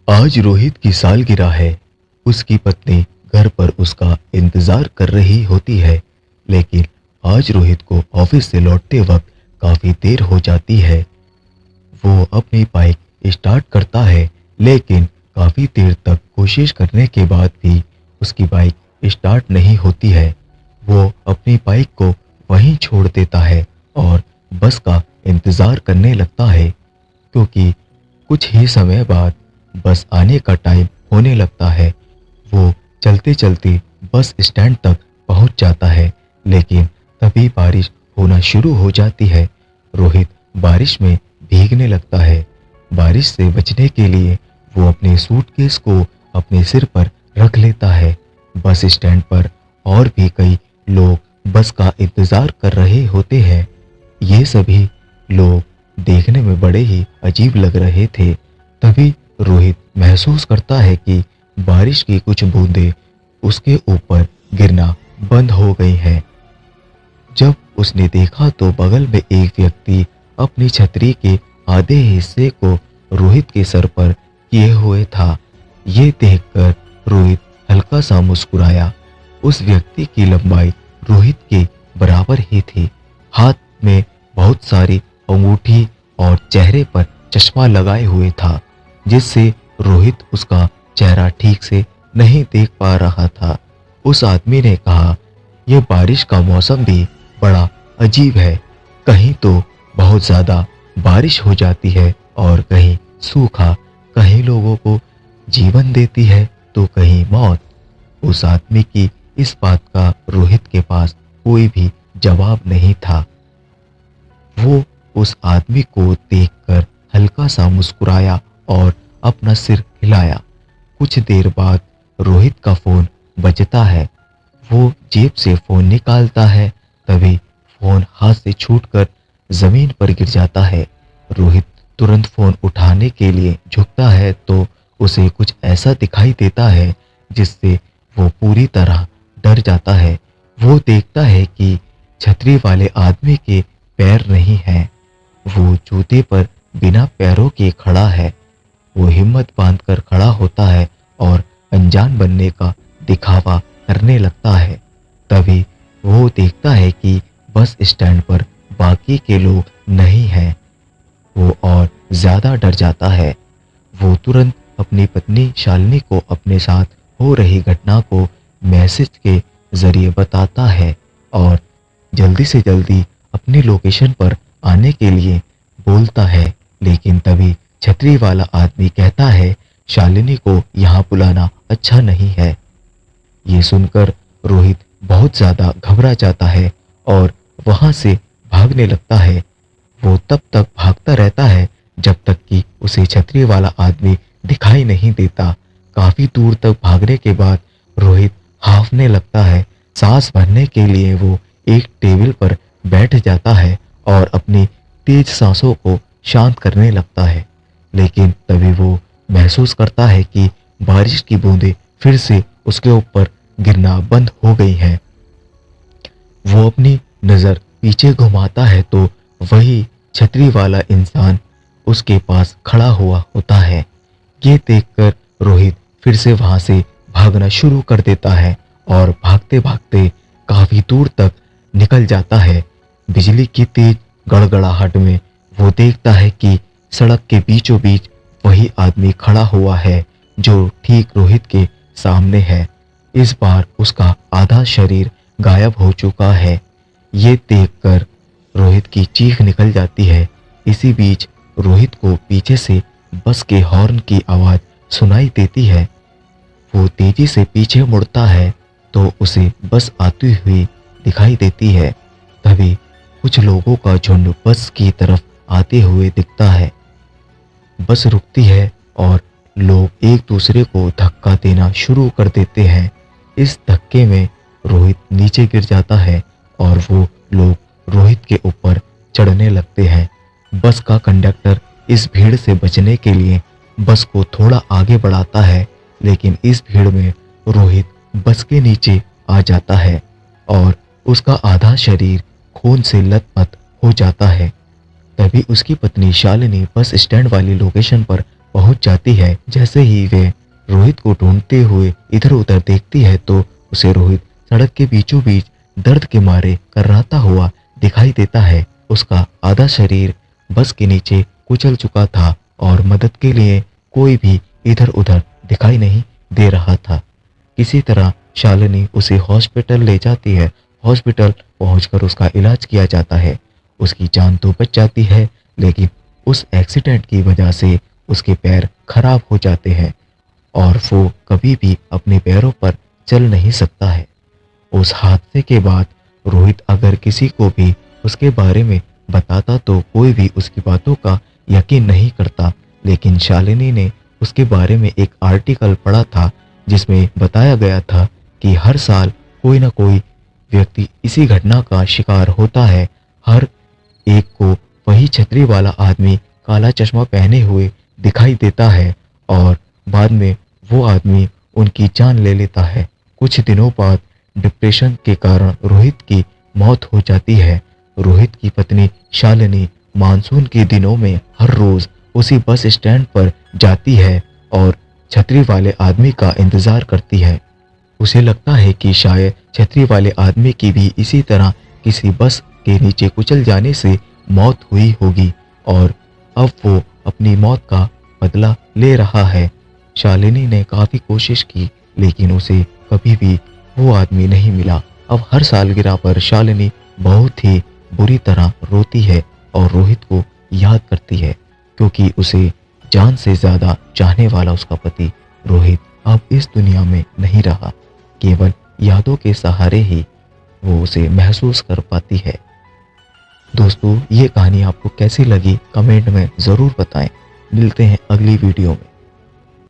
आज रोहित की सालगिरह है। उसकी पत्नी घर पर उसका इंतजार कर रही होती है, लेकिन आज रोहित को ऑफिस से लौटते वक्त काफी देर हो जाती है। वो अपनी बाइक स्टार्ट करता है, लेकिन काफी देर तक कोशिश करने के बाद भी उसकी बाइक स्टार्ट नहीं होती है। वो अपनी बाइक को वहीं छोड़ देता है और बस का इंतजार करने लगता है, क्योंकि कुछ ही समय बाद बस आने का टाइम होने लगता है। वो चलते चलते बस स्टैंड तक पहुंच जाता है, लेकिन तभी बारिश होना शुरू हो जाती है। रोहित बारिश में भीगने लगता है। बारिश से बचने के लिए वो अपने सूटकेस को अपने सिर पर रख लेता है। बस स्टैंड पर और भी कई लोग बस का इंतजार कर रहे होते हैं। ये सभी लोग देखने में बड़े ही अजीब लग रहे थे। तभी रोहित महसूस करता है कि बारिश की कुछ बूंदें उसके ऊपर गिरना बंद हो गई हैं। जब उसने देखा तो बगल में एक व्यक्ति अपनी छतरी के आधे हिस्से को रोहित के सर पर किए हुए था। ये देखकर रोहित हल्का सा मुस्कुराया। उस व्यक्ति की लंबाई रोहित के बराबर ही थी। हाथ में बहुत सारी अंगूठी और चेहरे पर चश्मा लगाए हुए था, जिससे रोहित उसका चेहरा ठीक से नहीं देख पा रहा था। उस आदमी ने कहा, यह बारिश का मौसम भी बड़ा अजीब है। कहीं तो बहुत ज्यादा बारिश हो जाती है और कहीं सूखा, कहीं लोगों को जीवन देती है तो कहीं मौत। उस आदमी की इस बात का रोहित के पास कोई भी जवाब नहीं था। वो उस आदमी को देखकर हल्का सा मुस्कुराया और अपना सिर हिलाया। कुछ देर बाद रोहित का फोन बजता है। वो जेब से फोन निकालता है, तभी फोन हाथ से छूटकर जमीन पर गिर जाता है। रोहित तुरंत फोन उठाने के लिए झुकता है तो उसे कुछ ऐसा दिखाई देता है जिससे वो पूरी तरह डर जाता है। वो देखता है कि छतरी वाले आदमी के पैर नहीं हैं। वो जूते पर बिना पैरों के खड़ा है। वो हिम्मत बांधकर खड़ा होता है और अनजान बनने का दिखावा करने लगता है। तभी वो देखता है कि बस स्टैंड पर बाकी के लोग नहीं हैं। वो और ज्यादा डर जाता है। वो तुरंत अपनी पत्नी शालिनी को अपने साथ हो रही घटना को मैसेज के जरिए बताता है और जल्दी से जल्दी अपनी लोकेशन पर आने के लिए बोलता है। लेकिन तभी छतरी वाला आदमी कहता है, शालिनी को यहाँ बुलाना अच्छा नहीं है। ये सुनकर रोहित बहुत ज्यादा घबरा जाता है और वहां से भागने लगता है। वो तब तक भागता रहता है जब तक कि उसे छतरी वाला आदमी दिखाई नहीं देता। काफी दूर तक भागने के बाद रोहित हांफने लगता है। सांस भरने के लिए वो एक टेबल पर बैठ जाता है और अपनी तेज सांसों को शांत करने लगता है। लेकिन तभी वो महसूस करता है कि बारिश की बूंदें फिर से उसके ऊपर गिरना बंद हो गई हैं। वो अपनी नजर पीछे घुमाता है तो वही छतरी वाला इंसान उसके पास खड़ा हुआ होता है। ये देखकर रोहित फिर से वहां से भागना शुरू कर देता है और भागते भागते काफी दूर तक निकल जाता है। बिजली की तेज गड़गड़ाहट में वो देखता है कि सड़क के बीचों बीच वही आदमी खड़ा हुआ है जो ठीक रोहित के सामने है। इस बार उसका आधा शरीर गायब हो चुका है। ये देखकर रोहित की चीख निकल जाती है। इसी बीच रोहित को पीछे से बस के हॉर्न की आवाज सुनाई देती है। वो तेजी से पीछे मुड़ता है तो उसे बस आती हुई दिखाई देती है। तभी कुछ लोगों का झुंड बस की तरफ आते हुए दिखता है। बस रुकती है और लोग एक दूसरे को धक्का देना शुरू कर देते हैं। इस धक्के में रोहित नीचे गिर जाता है और वो लोग रोहित के ऊपर चढ़ने लगते हैं। बस का कंडक्टर इस भीड़ से बचने के लिए बस को थोड़ा आगे बढ़ाता है, लेकिन इस भीड़ में रोहित बस के नीचे आ जाता है और उसका आधा शरीर खून से लथपथ हो जाता है। तभी उसकी पत्नी शालिनी बस स्टैंड वाली लोकेशन पर पहुंच जाती है। जैसे ही वे रोहित को ढूंढते हुए इधर उधर देखती है तो उसे रोहित सड़क के बीचों बीच दर्द के मारे कर्राता हुआ दिखाई देता है। उसका आधा शरीर बस के नीचे कुचल चुका था और मदद के लिए कोई भी इधर उधर दिखाई नहीं दे रहा था। किसी तरह शालिनी उसे हॉस्पिटल ले जाती है। हॉस्पिटल पहुंचकर उसका इलाज किया जाता है। उसकी जान तो बच जाती है, लेकिन उस एक्सीडेंट की वजह से उसके पैर खराब हो जाते हैं और वो कभी भी अपने पैरों पर चल नहीं सकता है। उस हादसे के बाद रोहित अगर किसी को भी उसके बारे में बताता तो कोई भी उसकी बातों का यकीन नहीं करता। लेकिन शालिनी ने उसके बारे में एक आर्टिकल पढ़ा था जिसमें बताया गया था कि हर साल कोई ना कोई व्यक्ति इसी घटना का शिकार होता है। हर एक को वही छतरी वाला आदमी काला चश्मा पहने हुए दिखाई देता है और बाद में वो आदमी उनकी जान ले लेता है। कुछ दिनों बाद डिप्रेशन के कारण रोहित की मौत हो जाती है। रोहित की पत्नी शालिनी मानसून के दिनों में हर रोज उसी बस स्टैंड पर जाती है और छतरी वाले आदमी का इंतजार करती है। उसे लगता है कि शायद छतरी वाले आदमी की भी इसी तरह किसी बस के नीचे कुचल जाने से मौत हुई होगी और अब वो अपनी मौत का बदला ले रहा है। शालिनी ने काफी कोशिश की, लेकिन उसे कभी भी वो आदमी नहीं मिला। अब हर सालगिरह पर शालिनी बहुत ही बुरी तरह रोती है और रोहित को याद करती है, क्योंकि उसे जान से ज्यादा चाहने वाला उसका पति रोहित अब इस दुनिया में नहीं रहा। केवल यादों के सहारे ही वो उसे महसूस कर पाती है। दोस्तों, ये कहानी आपको कैसी लगी कमेंट में ज़रूर बताएं। मिलते हैं अगली वीडियो में।